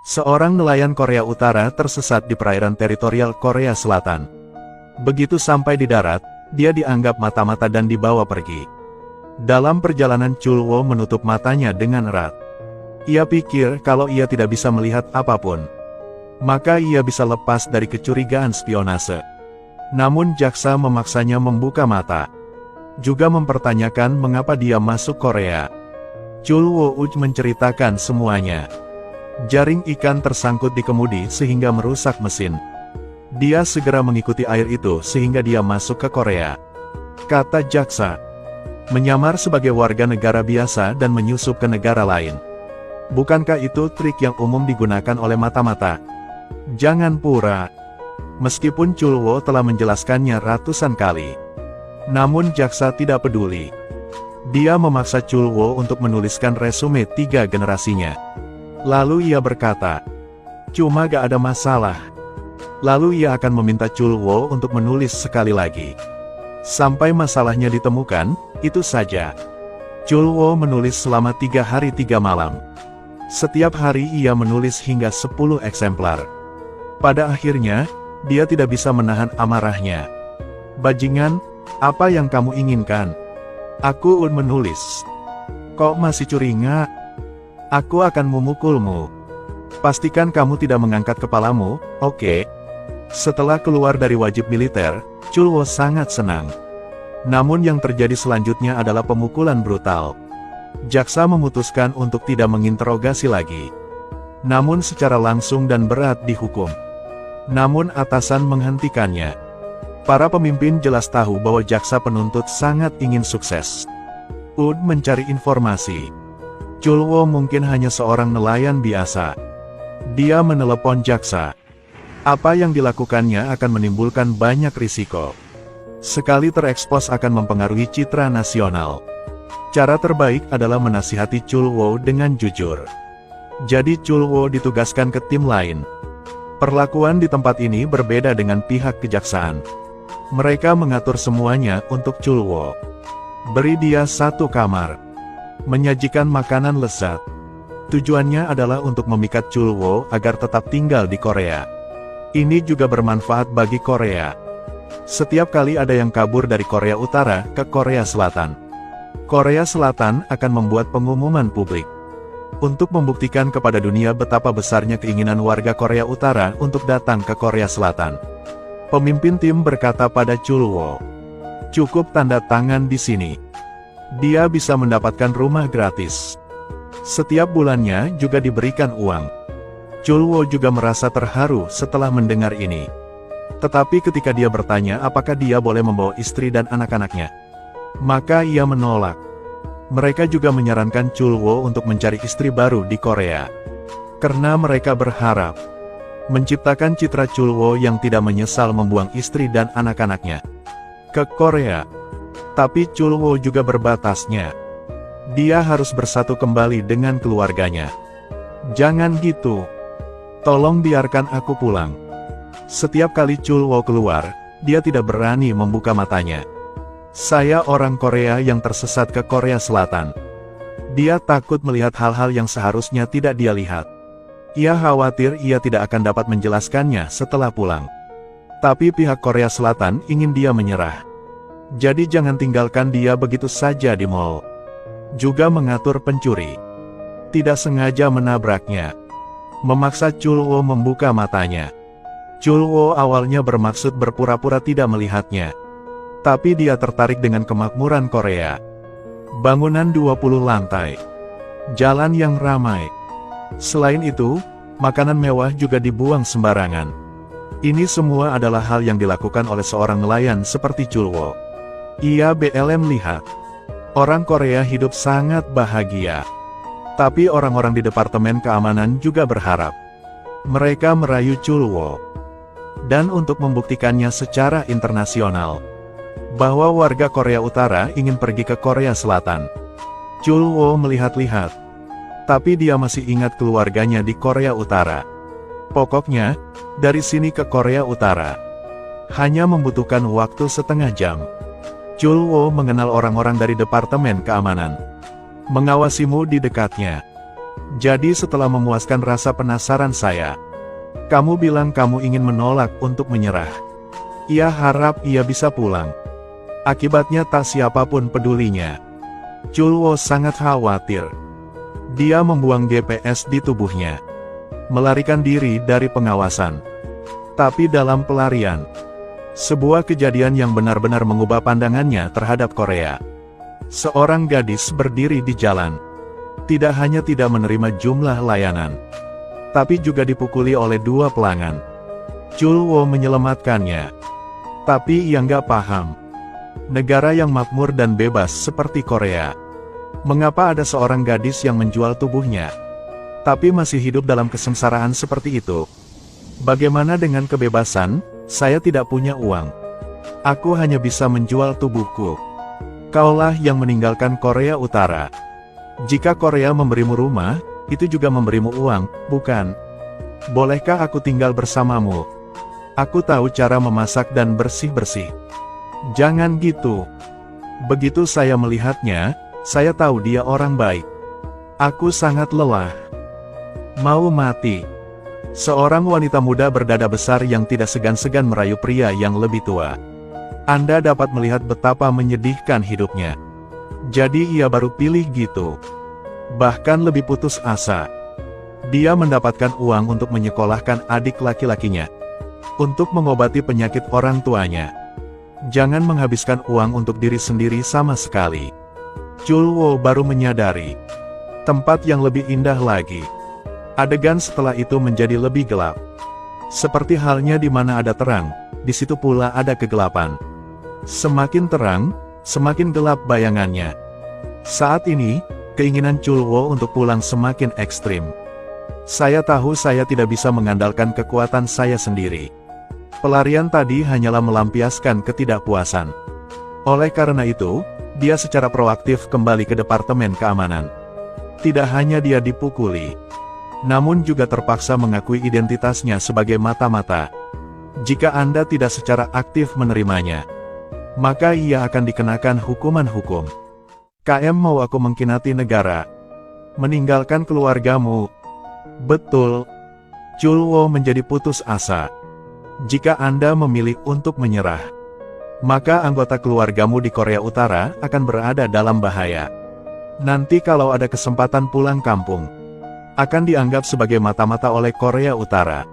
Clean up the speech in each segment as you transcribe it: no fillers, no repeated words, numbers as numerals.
Seorang nelayan Korea Utara tersesat di perairan teritorial Korea Selatan. Begitu sampai di darat, dia dianggap mata-mata dan dibawa pergi. Dalam perjalanan Chul Woo menutup matanya dengan erat. Ia pikir kalau ia tidak bisa melihat apapun, maka ia bisa lepas dari kecurigaan spionase. Namun jaksa memaksanya membuka mata. Juga mempertanyakan mengapa dia masuk Korea. Chul Woo menceritakan semuanya. Jaring ikan tersangkut di kemudi sehingga merusak mesin. Dia segera mengikuti air itu sehingga dia masuk ke Korea. Kata jaksa, menyamar sebagai warga negara biasa dan menyusup ke negara lain. Bukankah itu trik yang umum digunakan oleh mata-mata? Jangan pura. Meskipun Chul Woo telah menjelaskannya ratusan kali, namun jaksa tidak peduli. Dia memaksa Chul Woo untuk menuliskan resume 3 generasinya. Lalu ia berkata, cuma gak ada masalah. Lalu ia akan meminta Chul Woo untuk menulis sekali lagi. Sampai masalahnya ditemukan, itu saja. Chul Woo menulis selama 3 hari 3 malam. Setiap hari ia menulis hingga 10 eksemplar. Pada akhirnya, dia tidak bisa menahan amarahnya. Bajingan, apa yang kamu inginkan? Aku menulis. Kok masih curiga? Aku akan memukulmu. Pastikan kamu tidak mengangkat kepalamu, oke? Setelah keluar dari wajib militer, Chul Woo sangat senang. Namun yang terjadi selanjutnya adalah pemukulan brutal. Jaksa memutuskan untuk tidak menginterogasi lagi. Namun secara langsung dan berat dihukum. Namun atasan menghentikannya. Para pemimpin jelas tahu bahwa jaksa penuntut sangat ingin sukses. Mencari informasi. Chul Woo mungkin hanya seorang nelayan biasa. Dia menelepon jaksa. Apa yang dilakukannya akan menimbulkan banyak risiko. Sekali terekspos akan mempengaruhi citra nasional. Cara terbaik adalah menasihati Chul Woo dengan jujur. Jadi Chul Woo ditugaskan ke tim lain. Perlakuan di tempat ini berbeda dengan pihak kejaksaan. Mereka mengatur semuanya untuk Chul Woo. Beri dia 1 kamar. Menyajikan makanan lezat. Tujuannya adalah untuk memikat Chul Woo agar tetap tinggal di Korea. Ini juga bermanfaat bagi Korea. Setiap kali ada yang kabur dari Korea Utara ke Korea Selatan, Korea Selatan akan membuat pengumuman publik. Untuk membuktikan kepada dunia betapa besarnya keinginan warga Korea Utara untuk datang ke Korea Selatan. Pemimpin tim berkata pada Chul Woo, cukup tanda tangan di sini. Dia bisa mendapatkan rumah gratis. Setiap bulannya juga diberikan uang. Chul Woo juga merasa terharu setelah mendengar ini. Tetapi ketika dia bertanya apakah dia boleh membawa istri dan anak-anaknya, maka ia menolak. Mereka juga menyarankan Chul Woo untuk mencari istri baru di Korea. Karena mereka berharap menciptakan citra Chul Woo yang tidak menyesal membuang istri dan anak-anaknya ke Korea. Tapi Chul Woo juga berbatasnya. Dia harus bersatu kembali dengan keluarganya. Jangan gitu. Tolong biarkan aku pulang. Setiap kali Chul Woo keluar, dia tidak berani membuka matanya. Saya orang Korea yang tersesat ke Korea Selatan. Dia takut melihat hal-hal yang seharusnya tidak dia lihat. Ia khawatir ia tidak akan dapat menjelaskannya setelah pulang. Tapi pihak Korea Selatan ingin dia menyerah. Jadi jangan tinggalkan dia begitu saja di mall. Juga mengatur pencuri. Tidak sengaja menabraknya. Memaksa Chul Woo membuka matanya. Chul Woo awalnya bermaksud berpura-pura tidak melihatnya. Tapi dia tertarik dengan kemakmuran Korea. Bangunan 20 lantai. Jalan yang ramai. Selain itu, makanan mewah juga dibuang sembarangan. Ini semua adalah hal yang dilakukan oleh seorang nelayan seperti Chul Woo. Ia BLM lihat. Orang Korea hidup sangat bahagia. Tapi orang-orang di Departemen Keamanan juga berharap. Mereka merayu Chul Woo. Dan untuk membuktikannya secara internasional, bahwa warga Korea Utara ingin pergi ke Korea Selatan. Chul Woo melihat-lihat. Tapi dia masih ingat keluarganya di Korea Utara. Pokoknya, dari sini ke Korea Utara hanya membutuhkan waktu setengah jam. Chul Woo mengenal orang-orang dari Departemen Keamanan. Mengawasimu di dekatnya. Jadi setelah memuaskan rasa penasaran saya, kamu bilang kamu ingin menolak untuk menyerah. Ia harap ia bisa pulang. Akibatnya tak siapapun pedulinya. Chulwo sangat khawatir. Dia membuang GPS di tubuhnya, melarikan diri dari pengawasan. Tapi dalam pelarian, sebuah kejadian yang benar-benar mengubah pandangannya terhadap Korea. Seorang gadis berdiri di jalan. Tidak hanya tidak menerima jumlah layanan, tapi juga dipukuli oleh dua pelanggan. Chulwo menyelamatkannya. Tapi ia nggak paham. Negara yang makmur dan bebas seperti Korea, mengapa ada seorang gadis yang menjual tubuhnya, tapi masih hidup dalam kesengsaraan seperti itu? Bagaimana dengan kebebasan? Saya tidak punya uang. Aku hanya bisa menjual tubuhku. Kaulah yang meninggalkan Korea Utara. Jika Korea memberimu rumah, itu juga memberimu uang, bukan? Bolehkah aku tinggal bersamamu? Aku tahu cara memasak dan bersih-bersih. Jangan gitu. Begitu saya melihatnya, saya tahu dia orang baik. Aku sangat lelah. Mau mati. Seorang wanita muda berdada besar yang tidak segan-segan merayu pria yang lebih tua. Anda dapat melihat betapa menyedihkan hidupnya. Jadi ia baru pilih gitu. Bahkan lebih putus asa. Dia mendapatkan uang untuk menyekolahkan adik laki-lakinya, untuk mengobati penyakit orang tuanya. Jangan menghabiskan uang untuk diri sendiri sama sekali. Chulwo baru menyadari tempat yang lebih indah lagi. Adegan setelah itu menjadi lebih gelap. Seperti halnya di mana ada terang, di situ pula ada kegelapan. Semakin terang, semakin gelap bayangannya. Saat ini, keinginan Chulwo untuk pulang semakin ekstrim. Saya tahu saya tidak bisa mengandalkan kekuatan saya sendiri. Pelarian tadi hanyalah melampiaskan ketidakpuasan. Oleh karena itu, dia secara proaktif kembali ke Departemen Keamanan. Tidak hanya dia dipukuli, namun juga terpaksa mengakui identitasnya sebagai mata-mata. Jika Anda tidak secara aktif menerimanya, maka ia akan dikenakan hukuman hukum. KM mau aku mengkhianati negara, meninggalkan keluargamu. Betul. Chulwo menjadi putus asa. Jika Anda memilih untuk menyerah, maka anggota keluargamu di Korea Utara akan berada dalam bahaya. Nanti kalau ada kesempatan pulang kampung, akan dianggap sebagai mata-mata oleh Korea Utara.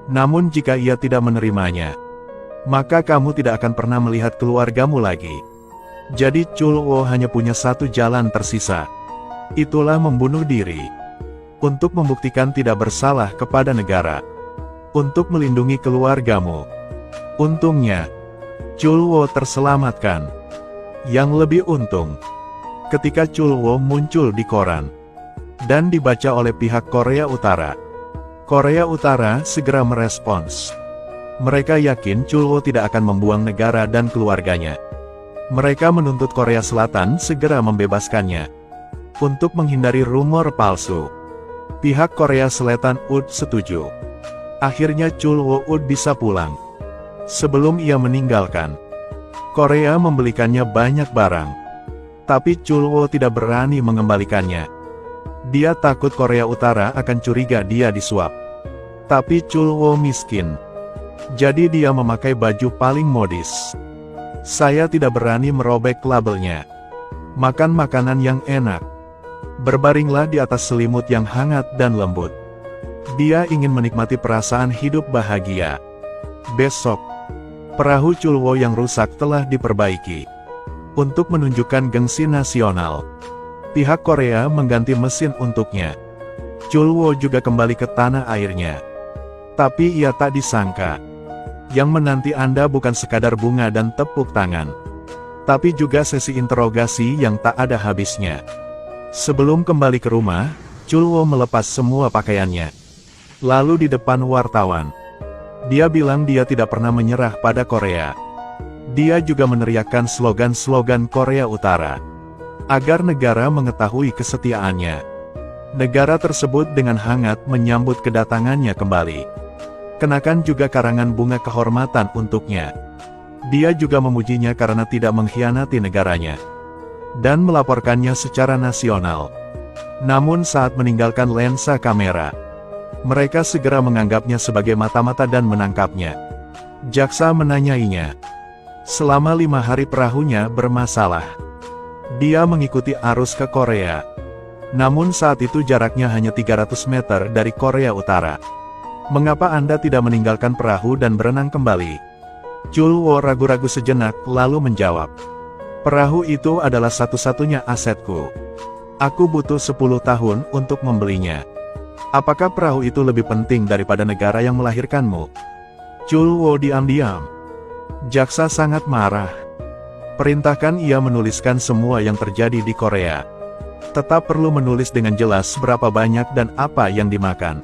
Namun jika ia tidak menerimanya, maka kamu tidak akan pernah melihat keluargamu lagi. Jadi Chulwo hanya punya satu jalan tersisa. Itulah membunuh diri. Untuk membuktikan tidak bersalah kepada negara. Untuk melindungi keluargamu. Untungnya, Chulwo terselamatkan. Yang lebih untung, ketika Chulwo muncul di koran dan dibaca oleh pihak Korea Utara, Korea Utara segera merespons. Mereka yakin Chulwo tidak akan membuang negara dan keluarganya. Mereka menuntut Korea Selatan segera membebaskannya. Untuk menghindari rumor palsu, pihak Korea Selatan setuju. Akhirnya Chulwo bisa pulang. Sebelum ia meninggalkan, Korea membelikannya banyak barang. Tapi Chulwo tidak berani mengembalikannya. Dia takut Korea Utara akan curiga dia disuap. Tapi Chulwo miskin. Jadi dia memakai baju paling modis. Saya tidak berani merobek labelnya. Makan makanan yang enak. Berbaringlah di atas selimut yang hangat dan lembut. Dia ingin menikmati perasaan hidup bahagia. Besok, perahu Chulwo yang rusak telah diperbaiki. Untuk menunjukkan gengsi nasional, pihak Korea mengganti mesin untuknya. Chulwo juga kembali ke tanah airnya. Tapi ia tak disangka, yang menanti Anda bukan sekadar bunga dan tepuk tangan, tapi juga sesi interogasi yang tak ada habisnya. Sebelum kembali ke rumah, Chulwo melepas semua pakaiannya. Lalu di depan wartawan, dia bilang dia tidak pernah menyerah pada Korea. Dia juga meneriakkan slogan-slogan Korea Utara, agar negara mengetahui kesetiaannya. Negara tersebut dengan hangat menyambut kedatangannya kembali. Kenakan juga karangan bunga kehormatan untuknya. Dia juga memujinya karena tidak mengkhianati negaranya, dan melaporkannya secara nasional. Namun saat meninggalkan lensa kamera, mereka segera menganggapnya sebagai mata-mata dan menangkapnya. Jaksa menanyainya. Selama 5 hari perahunya bermasalah. Dia mengikuti arus ke Korea. Namun saat itu jaraknya hanya 300 meter dari Korea Utara. Mengapa Anda tidak meninggalkan perahu dan berenang kembali? Chulwo ragu-ragu sejenak lalu menjawab. Perahu itu adalah satu-satunya asetku. Aku butuh 10 tahun untuk membelinya. Apakah perahu itu lebih penting daripada negara yang melahirkanmu? Chulwo diam-diam. Jaksa sangat marah. Perintahkan ia menuliskan semua yang terjadi di Korea. Tetap perlu menulis dengan jelas berapa banyak dan apa yang dimakan.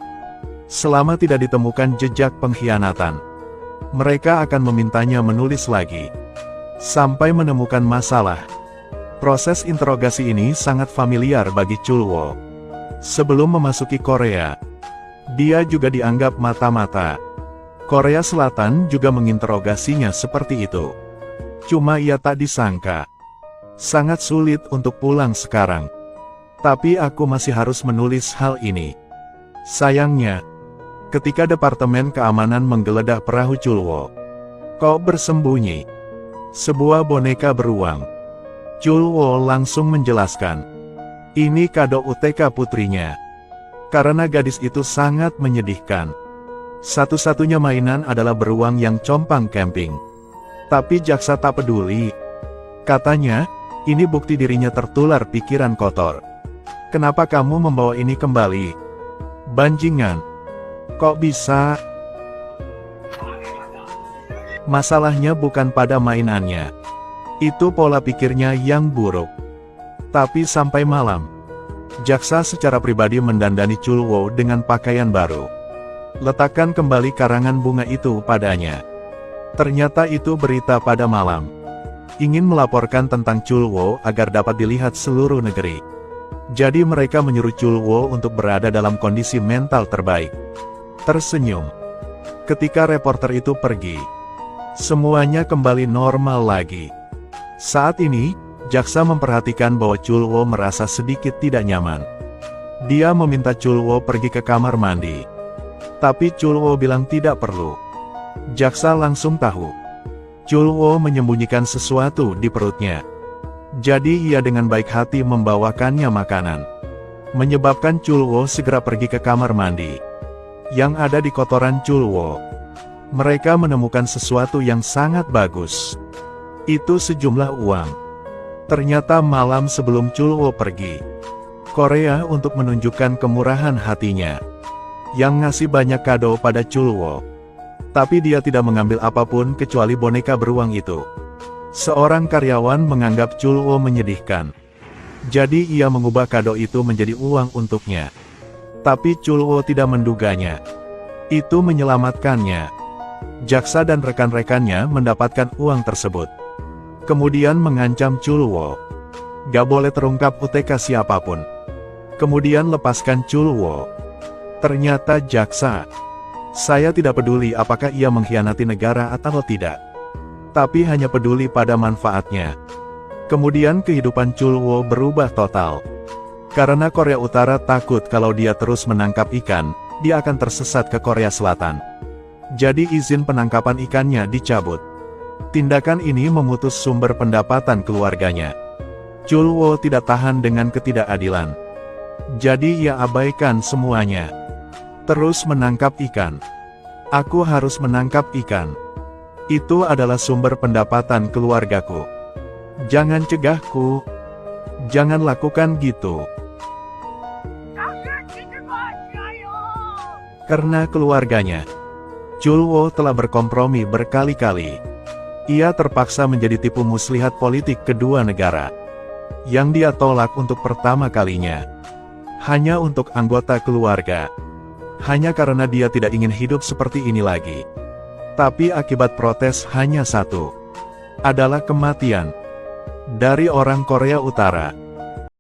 Selama tidak ditemukan jejak pengkhianatan, mereka akan memintanya menulis lagi. Sampai menemukan masalah. Proses interogasi ini sangat familiar bagi Chulwo. Sebelum memasuki Korea, dia juga dianggap mata-mata. Korea Selatan juga menginterogasinya seperti itu. Cuma ia tak disangka. Sangat sulit untuk pulang sekarang. Tapi aku masih harus menulis hal ini. Sayangnya, ketika Departemen Keamanan menggeledah perahu Chulwo, kok bersembunyi sebuah boneka beruang. Chulwo langsung menjelaskan. Ini kado UTK putrinya. Karena gadis itu sangat menyedihkan. Satu-satunya mainan adalah beruang yang compang camping. Tapi jaksa tak peduli. Katanya, ini bukti dirinya tertular pikiran kotor. Kenapa kamu membawa ini kembali? Banjingan. Kok bisa? Masalahnya bukan pada mainannya. Itu pola pikirnya yang buruk. Tapi sampai malam, jaksa secara pribadi mendandani Chulwo dengan pakaian baru. Letakkan kembali karangan bunga itu padanya. Ternyata itu berita pada malam. Ingin melaporkan tentang Chulwo agar dapat dilihat seluruh negeri. Jadi mereka menyuruh Chulwo untuk berada dalam kondisi mental terbaik. Tersenyum. Ketika reporter itu pergi, semuanya kembali normal lagi. Saat ini, jaksa memperhatikan bahwa Chulwo merasa sedikit tidak nyaman. Dia meminta Chulwo pergi ke kamar mandi. Tapi Chulwo bilang tidak perlu. Jaksa langsung tahu. Chulwo menyembunyikan sesuatu di perutnya. Jadi ia dengan baik hati membawakannya makanan. Menyebabkan Chulwo segera pergi ke kamar mandi. Yang ada di kotoran Chulwo, mereka menemukan sesuatu yang sangat bagus. Itu sejumlah uang. Ternyata malam sebelum Chulwo pergi Korea untuk menunjukkan kemurahan hatinya, yang ngasih banyak kado pada Chulwo. Tapi dia tidak mengambil apapun kecuali boneka beruang itu. Seorang karyawan menganggap Chulwo menyedihkan. Jadi ia mengubah kado itu menjadi uang untuknya. Tapi Chulwo tidak menduganya. Itu menyelamatkannya. Jaksa dan rekan-rekannya mendapatkan uang tersebut. Kemudian mengancam Chulwo. Gak boleh terungkap UTK siapapun. Kemudian lepaskan Chulwo. Ternyata jaksa. Saya tidak peduli apakah ia mengkhianati negara atau tidak. Tapi hanya peduli pada manfaatnya. Kemudian kehidupan Chulwo berubah total. Karena Korea Utara takut kalau dia terus menangkap ikan, dia akan tersesat ke Korea Selatan. Jadi izin penangkapan ikannya dicabut. Tindakan ini memutus sumber pendapatan keluarganya. Chulwo tidak tahan dengan ketidakadilan. Jadi ia abaikan semuanya. Terus menangkap ikan. Aku harus menangkap ikan. Itu adalah sumber pendapatan keluargaku. Jangan cegahku. Jangan lakukan gitu. Karena keluarganya, Chulwo telah berkompromi berkali-kali. Ia terpaksa menjadi tipu muslihat politik kedua negara. Yang dia tolak untuk pertama kalinya. Hanya untuk anggota keluarga. Hanya karena dia tidak ingin hidup seperti ini lagi. Tapi akibat protes hanya satu. Adalah kematian. Dari orang Korea Utara.